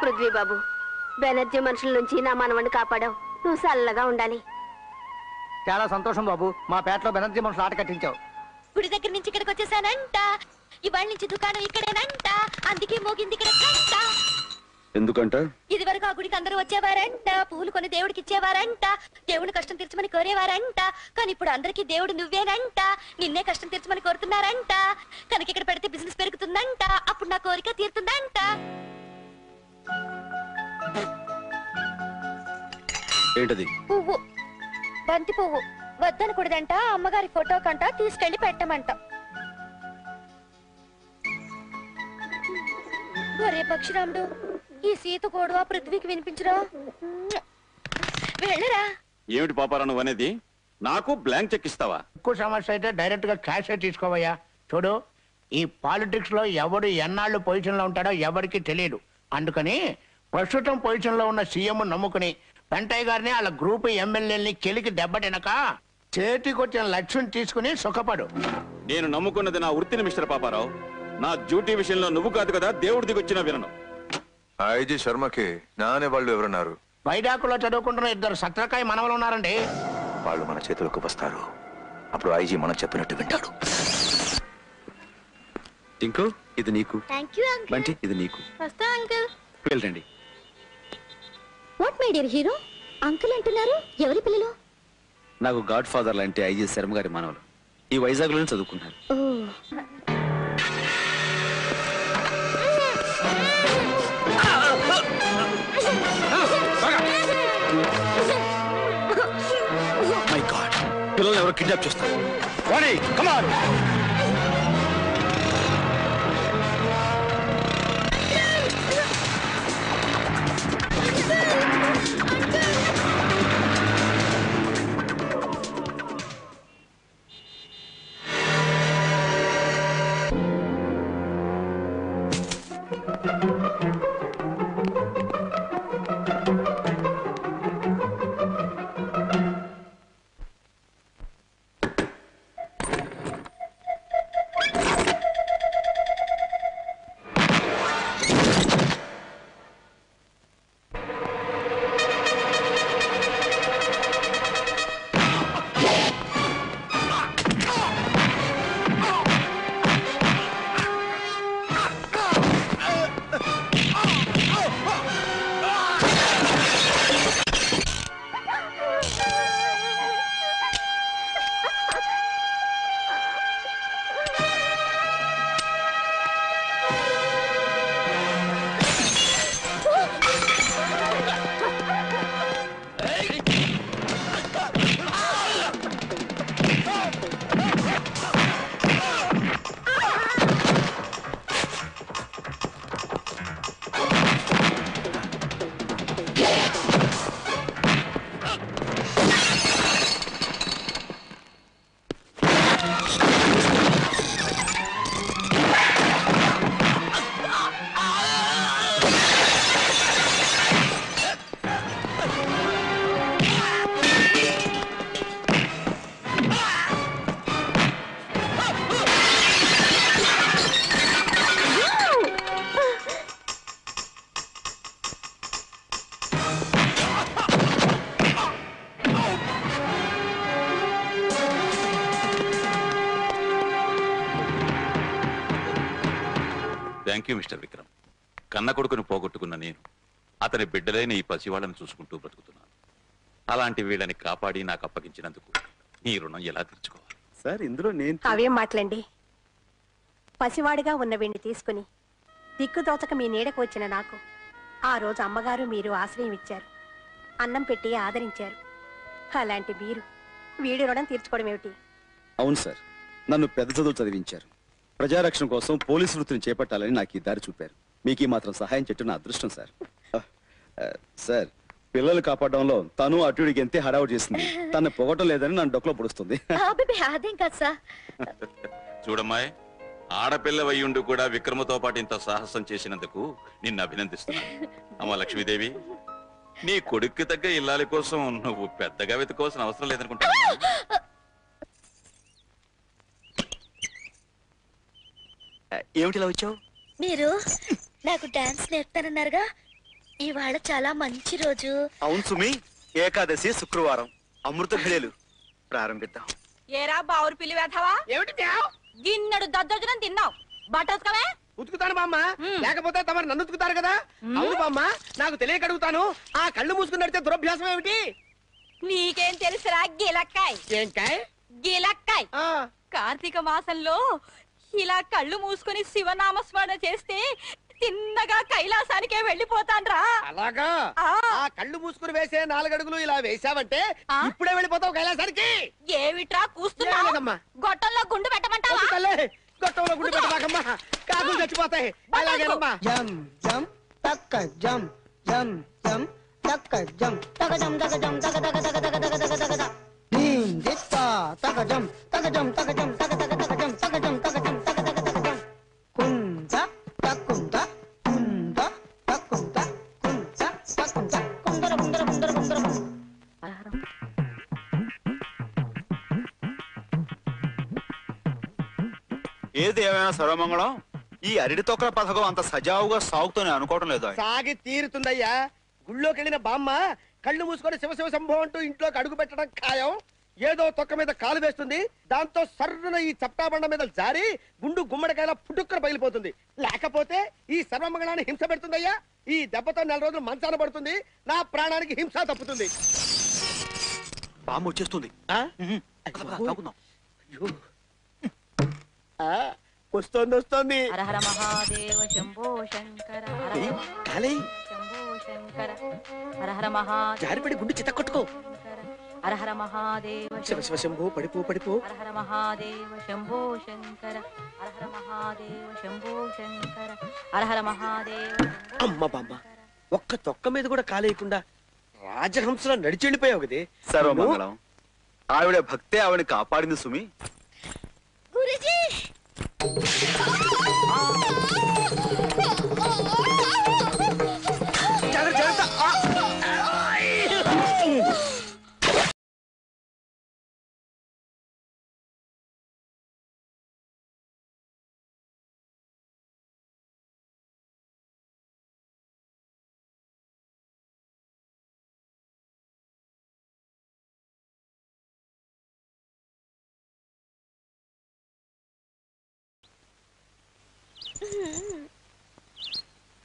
పృథ్వీ బాబు, బెనర్జీ మనుషుల నుంచి నా మనవణ్ణి కాపాడావు. నువ్వు చల్లగా ఉండాలి. చాలా సంతోషం బాబు, మా పేటలో బెనర్జీ మనుషులు ఆట కట్టించావు. గుడి దగ్గర నుంచి ఇక్కడికి వచ్చేసానంట. ఇవాళ నుంచి దుకాణం ఇక్కడేనంట. అందుకే మోగింది ఇక్కడ గంట. ఎందుకంట? ఇది వరకు ఆ గుడికి అందరూ వచ్చేవారంట. పూలు కొని దేవుడికి ఇచ్చేవారంట. దేవుని కష్టం తీర్చమని కోరేవారంట. కానీ ఇప్పుడు అందరికీ దేవుడు నువ్వేనంట. నిన్నే కష్టం తీర్చమని కోరుతున్నారంట. కనుక ఇక్కడ పెడితే బిజినెస్ పెరుగుతుందంట. అప్పుడు నా కోరిక తీరుతుందంట. ఏంటది? పువ్వు, బంతి పువ్వు. వద్దనకూడదంట. అమ్మగారి ఫోటో కంట తీసుకెళ్లి పెట్టమంట. ఒరే పక్షిరాముడు, ఈ సీత గోడవ పృథ్వీకి వినిపించరా? వెళ్ళరా. ఏమిటి పాపారా నువ్వు అనేది? నాకు బ్లాంక్ చెక్ ఇస్తావా? ఎక్కువ సమస్య అయితే డైరెక్ట్ గా క్యాష్ తీసుకోవయ్యా. చూడు, ఈ పాలిటిక్స్ లో ఎవడు ఎన్నాళ్ళు పొజిషన్ లో ఉంటాడో ఎవరికి తెలియదు. అందుకని ప్రస్తుతం పొజిషన్ లో ఉన్న సీఎం నమ్ముకుని వెంటయ్య గారిని వాళ్ళ గ్రూప్ ఎమ్మెల్యేని కెలికి దెబ్బతినక చేతికొచ్చిన లక్ష్యం తీసుకుని సుఖపడు. నేను నమ్ముకున్నది నా వృత్తిని మిస్టర్ పాపారావు. నా డ్యూటీ విషయంలో నువ్వు కాదు కదా దేవుడి దిగొచ్చిన వినను. ఐజీ శర్మకి నానే వాళ్ళు ఎవరున్నారు? వైడాకులో చదువుకుంటున్న 2 సత్రకాయ మనవలు ఉన్నారండి. వాళ్ళు మన చేతులకు వస్తారు. అప్పుడు ఐజీ మనం చెప్పినట్టు వింటాడు. టింకు, ఇది నీకు. బంటి, ఇది నీకు. వస్తా అంకుల్. వెళ్ళండి. What my dear hero, uncle అంటున్నారు? ఎవరి పిల్లలు? నాకు గాడ్ ఫాదర్ లాంటి ఐజీ శర్మ గారి మనవలు. ఈ వైజాగ్ లోనే చదువుకున్నారు. మై గాడ్, పిల్లల్ని ఎవరు కిడ్నాప్ చేస్తారు? Come on. Thank you mister Vikram. కన్న కొడుకును పోగొట్టుకున్న నేను అతని బిడ్డలైన ఈ పసివాళ్ళని చూసుకుంటూ బ్రతుకుతున్నాను. అలాంటి వీళ్ళని కాపాడి నాకు అప్పగించినందుకు ఈ రుణం ఎలా తీర్చుకోవాలి? సార్, ఇందులో నేను అవేం మాట్లాడండి. పసివాడిగా ఉన్న వీణ్ణి తీసుకుని దిక్కుదోచక మీ నీడకు వచ్చిన నాకు ఆ రోజు అమ్మగారు మీరు ఆశ్రయం ఇచ్చారు, అన్నం పెట్టి ఆదరించారు. అలాంటి మీరు వీడి రుణం తీర్చుకోవడం ఏమిటి? అవును సార్, నన్ను పెద్ద చదువు చదివించారు. ప్రజారక్షణ కోసం పోలీసు వృత్తిని చేపట్టాలని నాకు ఈ దారి చూపారు. మీకు ఈ మాత్రం సహాయం చేయటం నా అదృష్టం సార్. సార్, పిల్లలు కాపాడడంలో తను అటుడికి ఎంతే హడావుడి చేసింది. తను పొగటం లేదని నన్ను డొక్కలో పొడుస్తుంది. అదేం కాదు సార్. చూడమ్మాయి, ఆడపిల్ల వయ్యుండు కూడా విక్రమతో పాటు ఇంత సాహసం చేసినందుకు నిన్ను అభినందిస్తున్నాను. అమ్మ లక్ష్మీదేవి, నీ కొడుక్కి తగ్గ ఇల్లాలి కోసం నువ్వు పెద్దగా వెతుకోవాల్సిన అవసరం లేదనుకుంటా. ఏమిటిలా వచ్చావు? మీరు నాకు డాన్స్ నేర్పుతానన్నారుగా, ఇవాళ చాలా మంచి రోజు. అవును సుమి, ఏకాదశి శుక్రవారం, అమృత ఘడియలు. ప్రారంభిద్దాం. ఏరా బావురు పిల్లి వేధవా, ఏమిటి గిన్నెడు దద్దోజనం తిన్నావు, బట్టోసుకోవే. ఉతుకుతాను బామ్మ, లేకపోతే తమరు నన్ను ఉతుకుతారు కదా. అవును బామ్మ, నాకు తెలియక అడుగుతాను, ఆ కళ్ళు మూసుకుని నడితే దురభ్యాసం ఏమిటి? నీకేం తెలుసురా గిలక్కాయ్? ఏంకాయ్? గిలక్కాయ్. కార్తీక మాసంలో ఇలా కళ్ళు మూసుకుని శివనామస్మరణ చేస్తే తిన్నగా కైలాసానికే వెళ్ళిపోతాన్రా. అలాగా? ఆ కళ్ళు మూసుకుని వేసే 4 అడుగులు ఇలా వేసావంటే ఇప్పుడే వెళ్ళిపోతావు కైలాసానికి. ఏమిట్రా కూస్తున్నావు? గొట్టంలో గుండు పెట్టమంటావా? గొట్టంలో గుండు పెట్టమాకమ్మా, కాకులు చచ్చిపోతాయి. అలాగేనమ్మా. జం జం తక్క జం జం జం తక్క జం తక జం తక జం తక తక తక తక తక తక తక తక దీం దిత్త తక జం తక జం తక జం తక తక తక జం తక జం తక జం తక తక తక జం కుంట తక్కుంట కుంట తక్కుంట కుంట తక్కుంట కుందర కుందర కుందర కుందర. ఏది ఏమైనా సర్వమంగళం, ఈ అరటి తొక్కల పథకం అంత సజావుగా సాగుతూనే అనుకోవడం లేదు. సాగి తీరుతుందయ్యా. గుళ్ళోకి వెళ్ళిన బామ్మ కళ్ళు మూసుకొని శివ శివ శంభో అంటూ ఇంట్లోకి అడుగు పెట్టడం ఖాయం. ఏదో తొక్క మీద కాలు వేస్తుంది, దాంతో సర్రున ఈ చప్టాబండ మీద జారి గుండు గుమ్మడికాయల పుట్టుక్కర పగిలిపోతుంది. లేకపోతే ఈ సర్వమంగళాన్ని హింస పెడుతుందయ్యా. ఈ దెబ్బతో 4 రోజులు మంచాన పడుతుంది, నా ప్రాణానికి హింస తప్పుతుంది. బామ్మ వచ్చేస్తుంది. వస్తోంది వస్తోంది. హర హర మహాదేవ శంభో శంకర, శంభో శంకర, హర హర మహాదేవ. జారిపడి గుండు చిత్త కొట్టుకో. హర హర మహాదేవ శివ శివ శంభో, పడిపో పడిపో. హర హర మహాదేవ శంభో శంకర, హర హర మహాదేవ శంభో శంకర, హర హర మహాదేవ. అమ్మ బామ్మ, ఒక్క తొక్క మీద కూడా కాలేయకుండా రాజహంసలో నడిచి వెళ్ళిపోయావు కదే. సర్వమంగళం, ఆవిడ భక్తే ఆవిడ కాపాడింది సుమి. గురుజీ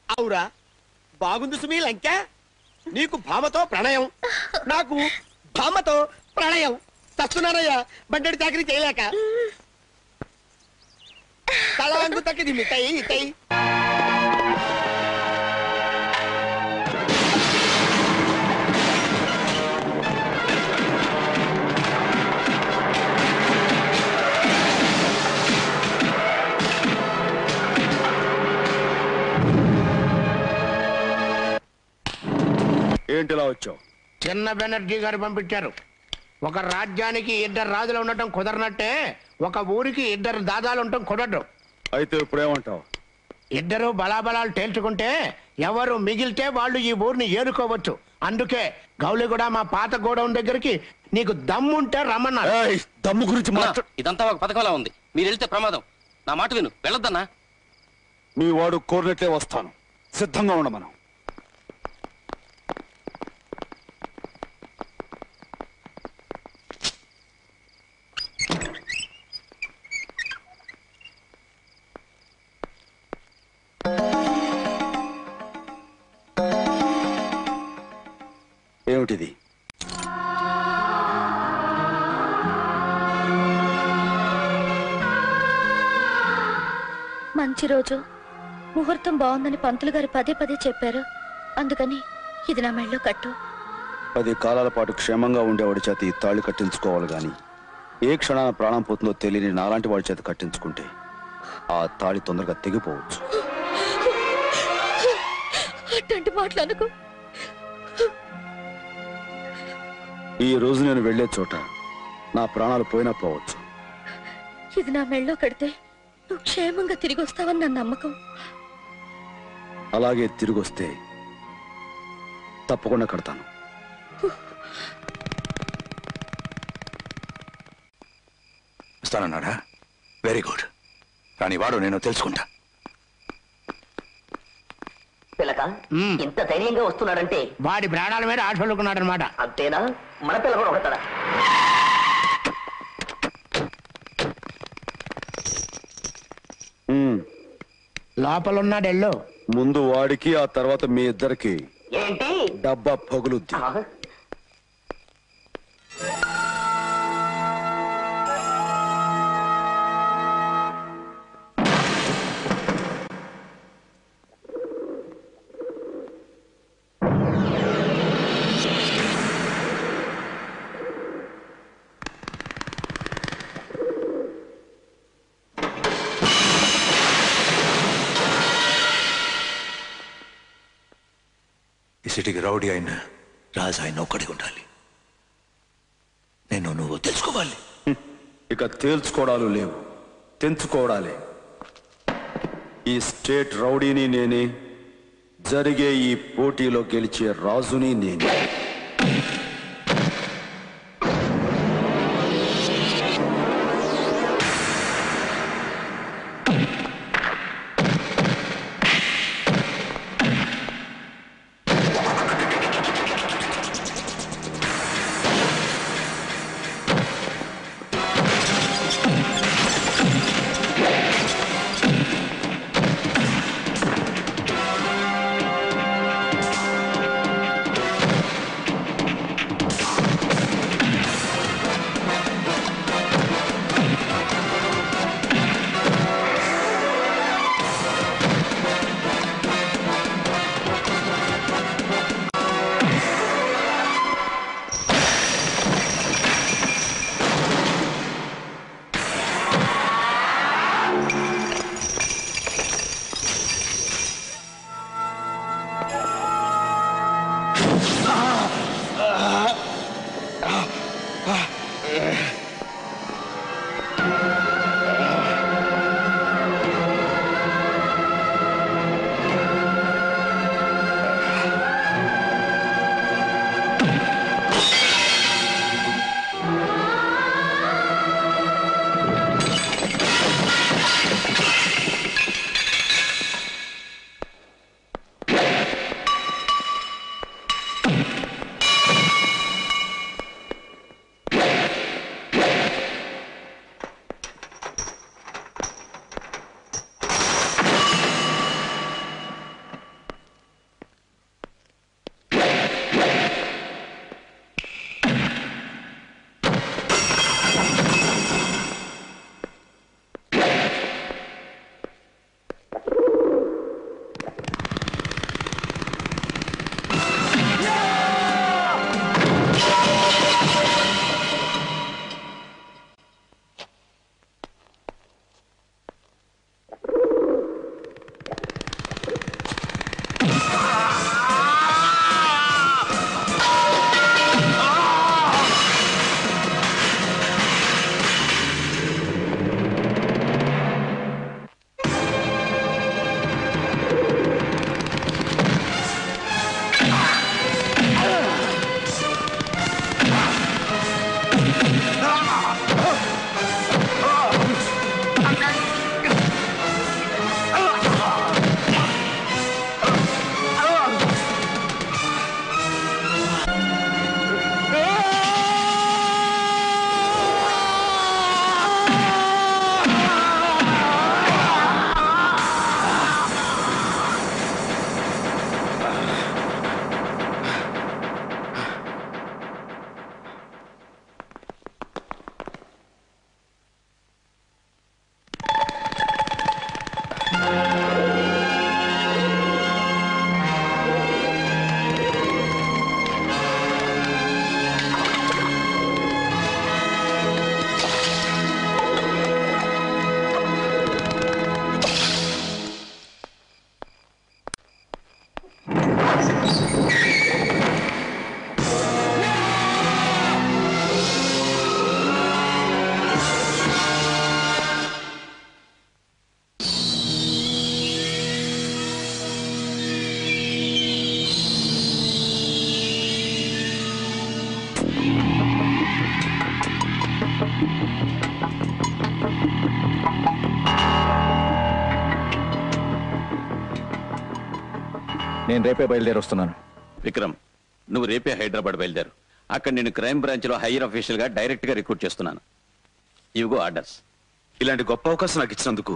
అవురా, బాగుంది సుమీ లంక. నీకు భామతో ప్రణయం, నాకు భామతో ప్రణయం. చస్తున్నానయ్యా బండెడి చాకరీ చేయలేక. తలంగు తక్కిది మిఠాయి ఇటాయి. ఏంటిలా వచ్చావు? చిన్న బెనర్జీ గారు పంపించారు. ఒక రాజ్యానికి 2 రాజులు ఉండటం కుదరనట్టే ఒక ఊరికి 2 దాదాలు ఉండటం కుదరదు. అయితే ఇప్పుడేమంటావు? 2 బలాబలాలు తేల్చుకుంటే ఎవరు మిగిలితే వాళ్ళు ఈ ఊరిని ఏరుకోవచ్చు. అందుకే గౌలిగూడ మా పాత గోడౌన్ దగ్గరికి నీకు దమ్ముంటే రమ్మన్నారు. దమ్ము గురించి ఇదంతా ఒక పథకంలా ఉంది, మీరు వెళ్తే ప్రమాదం. నా మాట విను, వెళ్ళొద్దన్నా. మీ వాడు కోరినట్లే వస్తాను, సిద్ధంగా ఉండమను. ఏమిటిది? మంచి రోజు, ముహూర్తం బాగుందని పంతులు గారు పదే పదే చెప్పారు. అందుకని ఇది నా మెళ్ళో కట్టు. 10 కాలాల పాటు క్షేమంగా ఉండేవాడి చేత ఈ తాళి కట్టించుకోవాలి గాని ఏ క్షణాన ప్రాణం పోతుందో తెలియని నాలాంటి వాడి చేత కట్టించుకుంటే ఆ తాళి తొందరగా తెగిపోవచ్చు. అట్లాంటి మాటలు అనుకో. ఈ రోజు నేను వెళ్లే చోట నా ప్రాణాలు పోయినా పోవచ్చు. ఇది నా మెళ్ళో కడితే నువ్వు క్షేమంగా తిరిగి వస్తావని నా నమ్మకం. అలాగే తిరిగొస్తే తప్పకుండా కడతాను. వస్తానన్నాడా? Very good. కానీ వాడు నేను తెలుసుకుంటా. పిలక తెలిసాక ఇంత ధైర్యంగా వస్తున్నాడంటే వాడి ప్రాణాల మీద ఆశ వదులుకున్నాడు అనమాట. అంతేనా? మన పిల్ల కూడా ఒకటడా? లోపలున్నాడు ఎల్లో. ముందు వాడికి, ఆ తర్వాత మీ ఇద్దరికి ఏంటి డబ్బా పగులుద్ది. ఈ సిటీకి రౌడీ అయిన రాజు ఆయన ఒక్కడికి ఉండాలి. నేను నువ్వు తెలుసుకోవాలి. ఇక తేల్చుకోవడాలు లేవు, తెంచుకోవడాలే. ఈ స్టేట్ రౌడీని నేనే, జరిగే ఈ పోటీలో గెలిచే రాజుని నేనే. నేను రేపే బయలుదేరి వస్తున్నాను. విక్రమ్, నువ్వు రేపే హైదరాబాద్ బయలుదేరు. అక్కడ నేను క్రైమ్ బ్రాంచ్ లో హైయర్ అఫీషియల్ గా డైరెక్ట్ గా రిక్రూట్ చేస్తున్నాను. ఇవిగో ఆర్డర్స్. ఇలాంటి గొప్ప అవకాశం నాకు ఇచ్చినందుకు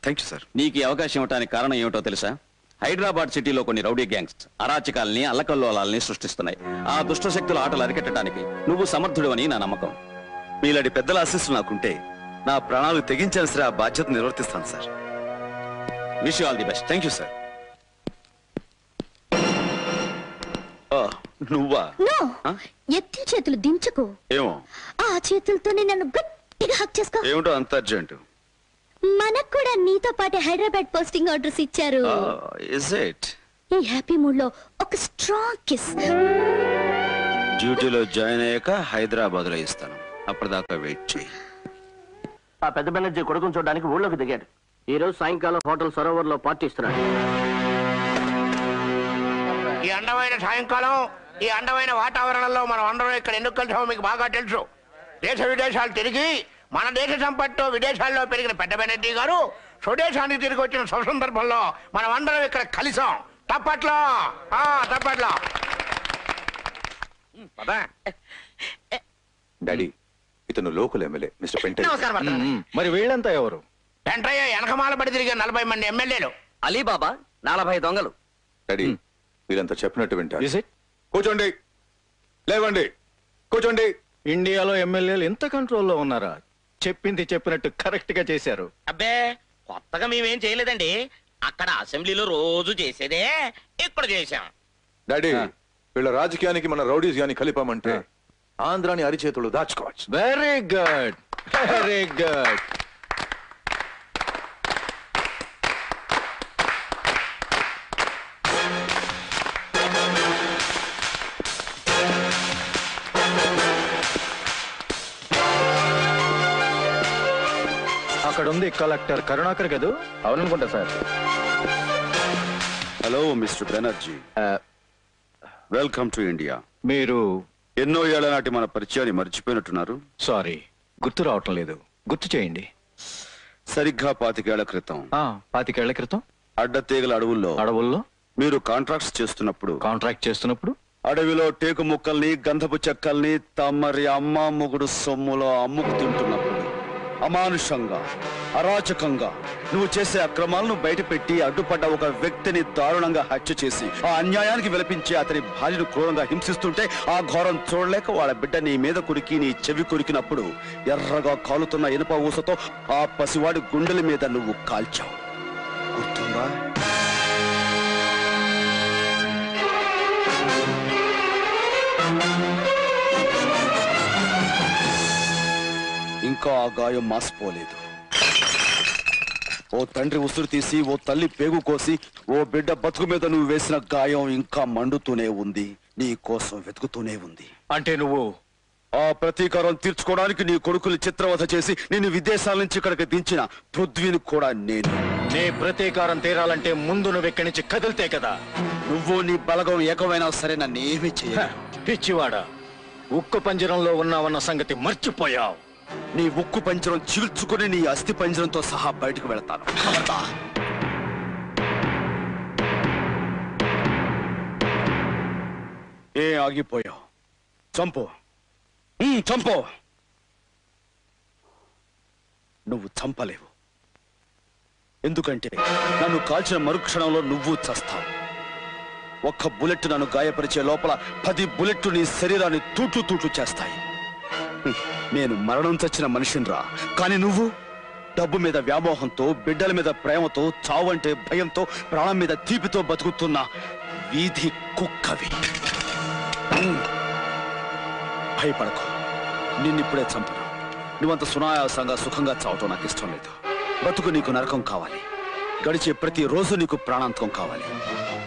థ్యాంక్ యూ సార్. నీకు ఈ అవకాశం ఇవ్వడానికి కారణం ఏమిటో తెలుసా? హైదరాబాద్ సిటీలో కొన్ని రౌడీ గ్యాంగ్స్ అరాచకాల్ని అల్లకల్లోలాల్ని సృష్టిస్తున్నాయి. ఆ దుష్ట శక్తుల ఆటలు అరికట్టడానికి నువ్వు సమర్థుడు అని నా నమ్మకం. మీలాంటి పెద్దల ఆశీస్సులు నాకుంటే నా ప్రాణాలు తెగించాల్సిన సరే ఆ బాధ్యత నిర్వర్తిస్తాను sir. Wish you all the best. Thank you sir. నువ్వా? ఎత్తి చేతులు దించుకో. ఏమో ఆ చేతులతోనే నన్ను గట్టిగా హక్ చేసుకో. ఏమిటో అంత అర్జెంటు? మనకు కూడా నీతో పాటు హైదరాబాద్ పోస్టింగ్ ఆర్డర్స్ ఇచ్చారు. Is it? ఈ హ్యాపీ మూడ్ లో ఒక స్ట్రాంగ్ కిస్. డ్యూటీలో జాయిన్ అయ్యాక హైదరాబాద్ లో ఇస్తాను. అప్పటిదాకా వెయిట్ చేయి. ఆ పెద్ద బెనర్జీ కొడుకుని చూడడానికి ఊళ్ళోకి దిగాడు. ఈ రోజు సాయంకాలం హోటల్ సరోవర్ లో పార్టీ ఇస్తున్నాడు. ఈ అందమైన సాయంకాలం, ఈ అందమైన వాతావరణంలో మనం అందరం ఇక్కడ ఎందుకు కలిసామో మీకు బాగా తెలుసు. దేశ విదేశాలు తిరిగి మన దేశ సంపత్తో విదేశాల్లో పెరిగిన పెద్ద బెనర్జీ గారు స్వదేశానికి తిరిగి వచ్చిన సందర్భంలో మనం అందరం ఇక్కడ కలిసాం. తప్పట్లో తప్పట్లో. డాడీ, ఇతను లోకల్ ఎమ్మెల్యే మిస్టర్ పెంటయ్య. మరి వీళ్ళంతా ఎవరు? వెంటయ్య వెనకమాల పడి తిరిగే 40 మంది ఎమ్మెల్యేలు. అలీబాబా 40 దొంగలు. డాడీ, వీరంతా చెప్పినట్టు వింటారు. కూర్చోండి, లేవండి, కూర్చోండి. ఇండియాలో ఎమ్మెల్యేలు ఎంత కంట్రోల్లో ఉన్నారా? చెప్పింది చెప్పినట్టు కరెక్ట్ గా చేశారు. అబ్బే, కొత్తగా మేమేం చేయలేదండి. అక్కడ అసెంబ్లీలో రోజు చేసేదే ఇక్కడ చేశాం. డాడీ, వీళ్ళ రాజకీయానికి మన రౌడీస్ గాని కలిపామంటే ఆంధ్రాని అరిచేతులు దాచుకోవచ్చు. Very good, very good. అక్కడ ఉంది కలెక్టర్ కరుణాకర్ కదూ? అవుననుకుంటా sir. Hello mister Banerjee, welcome to India. మీరు ఎన్నో ఏళ్ల నాటి మన పరిచయాన్ని మర్చిపోయినట్టున్నారు. సారీ, గుర్తు రావటం లేదు. గుర్తు చేయండి. సరిగ్గా 25 ఏళ్ల క్రితం. 25 ఏళ్ల క్రితం అడ్డతీగల అడవుల్లో మీరు కాంట్రాక్ట్ చేస్తున్నప్పుడు అడవిలో టేకు ముక్కల్ని, గంధపు చెక్కల్ని తమరి అమ్మ మొగుడు సొమ్ములో అమ్ముకు తింటున్నప్పుడు అమానుషంగా, అరాచకంగా నువ్వు చేసే అక్రమాలను బయటపెట్టి అడ్డుపడ్డ ఒక వ్యక్తిని దారుణంగా హత్య చేసి ఆ అన్యాయానికి విలపించి అతని భార్యను క్రూరంగా హింసిస్తుంటే ఆ ఘోరం చూడలేక వాళ్ళ బిడ్డ నీ మీద కురికి నీ చెవి కొరికినప్పుడు ఎర్రగా కాలుతున్న ఇనుప ఊసతో ఆ పసివాడి గుండెల మీద నువ్వు కాల్చావు. గుర్తుందా? ఇంకా ఆ గాయం మాసిపోలేదు. ఓ తండ్రి ఉసురు తీసి, ఓ తల్లి పేగు కోసి, ఓ బిడ్డ బతుకు మీద నువ్వు వేసిన గాయం ఇంకా మండుతూనే ఉంది, నీ కోసం వెతుకుతూనే ఉంది. అంటే నువ్వు ఆ ప్రతీకారం తీర్చుకోవడానికి నీ కొడుకులు చిత్రవధ చేసి నిన్ను విదేశాల నుంచి ఇక్కడికి దించిన పృథ్వీని కూడా నేను. నీ ప్రతీకారం తీరాలంటే ముందు నువ్వు ఇక్కడి నుంచి కదిలితే కదా. నువ్వు నీ బలగం ఏకమైనా సరే నన్ను ఏమీ చెయ్య. పిచ్చివాడా, ఉక్కు పంజరంలో ఉన్నావన్న సంగతి మర్చిపోయావు. నీ ఉక్కు పంజరం చీల్చుకుని నీ అస్థి పంజరంతో సహా బయటకు వెళతాను. ఏ ఆగిపోయావు? చంపు, చంపు. నువ్వు చంపలేవు. ఎందుకంటే నన్ను కాల్చిన మరుక్షణంలో నువ్వు చస్తావు. ఒక్క బుల్లెట్ నన్ను గాయపరిచే లోపల 10 బుల్లెట్లు నీ శరీరాన్ని తూట్లు చేస్తాయి. నేను మరణం చచ్చిన మనిషినిరా, కానీ నువ్వు డబ్బు మీద వ్యామోహంతో, బిడ్డల మీద ప్రేమతో, చావంటే భయంతో, ప్రాణం మీద తీపితో బతుకుతున్న వీధి కుక్కవి. భయపడకు, నిన్నిప్పుడే చంపను. నువ్వంత సునాయాసంగా సుఖంగా చావటం నాకు ఇష్టం లేదు. బతుకు నీకు నరకం కావాలి. గడిచే ప్రతి రోజు నీకు ప్రాణాంతకం కావాలి.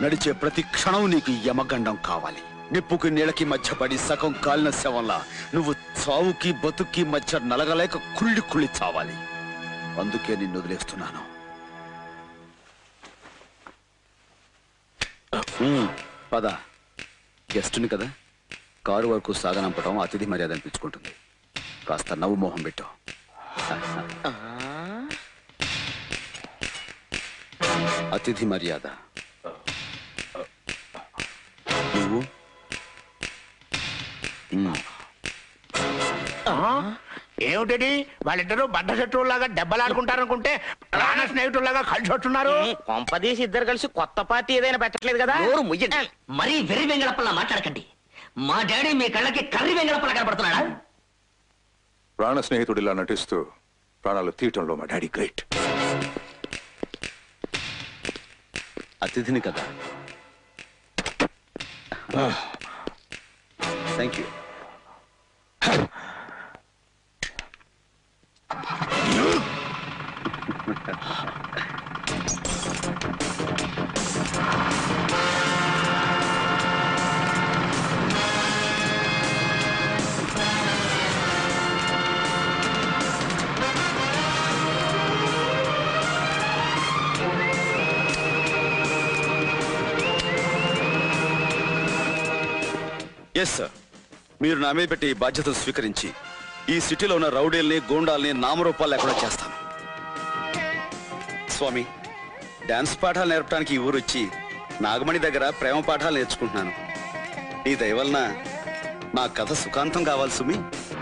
నడిచే ప్రతి క్షణం నీకు యమగండం కావాలి. నిప్పుకి నీళ్ళకి మధ్య పడి సగం కాలిన శవంలా నువ్వు చావుకి బతుక్కి మధ్య నలగలేక కుళ్ళి చావాలి. అందుకే నిన్ను వదిలేస్తున్నాను. పద. గెస్టుని కదా, కారు వరకు సాగనంపటం అతిథి మర్యాద అనిపించుకుంటుంది. కాస్త నవ్వు మోహం పెట్టు. అతిథి మర్యాద. ఏమిటది వాళ్ళిద్దరూ బడ్డ శత్రువులాగా దెబ్బలాడుకుంటారనుకుంటే ప్రాణ స్నేహితుల్లాగా కలిసి వస్తున్నారు. కొంపదీసి ఇద్దరు కలిసి కొత్త పార్టీ ఏదైనా పెట్టట్లేదు కదా. మరీ వెర్రి వెంగళప్పలా మాట్లాడకండి. మా డాడీ మీ కళ్ళకి కర్రి వెంగళప్పలా కనపడుతున్నాడా? ప్రాణ స్నేహితుడిలా నటిస్తూ ప్రాణాలు తీయటంలో మా డాడీ గ్రేట్. అతిథిని కదా. Thank you. ఎస్ సార్, మీరు నా మీద పెట్టి ఈ బాధ్యతను స్వీకరించి ఈ సిటీలో ఉన్న రౌడీల్ని గూండాల్ని నామరూపాలు లేకుండా చేస్తాను. స్వామి, డాన్స్ పాఠాలు నేర్పడానికి ఈ ఊరు వచ్చి నాగమణి దగ్గర ప్రేమ పాఠాలు నేర్చుకుంటున్నాను. నీ దయ వలన నా కథ సుఖాంతం కావాలి సుమి.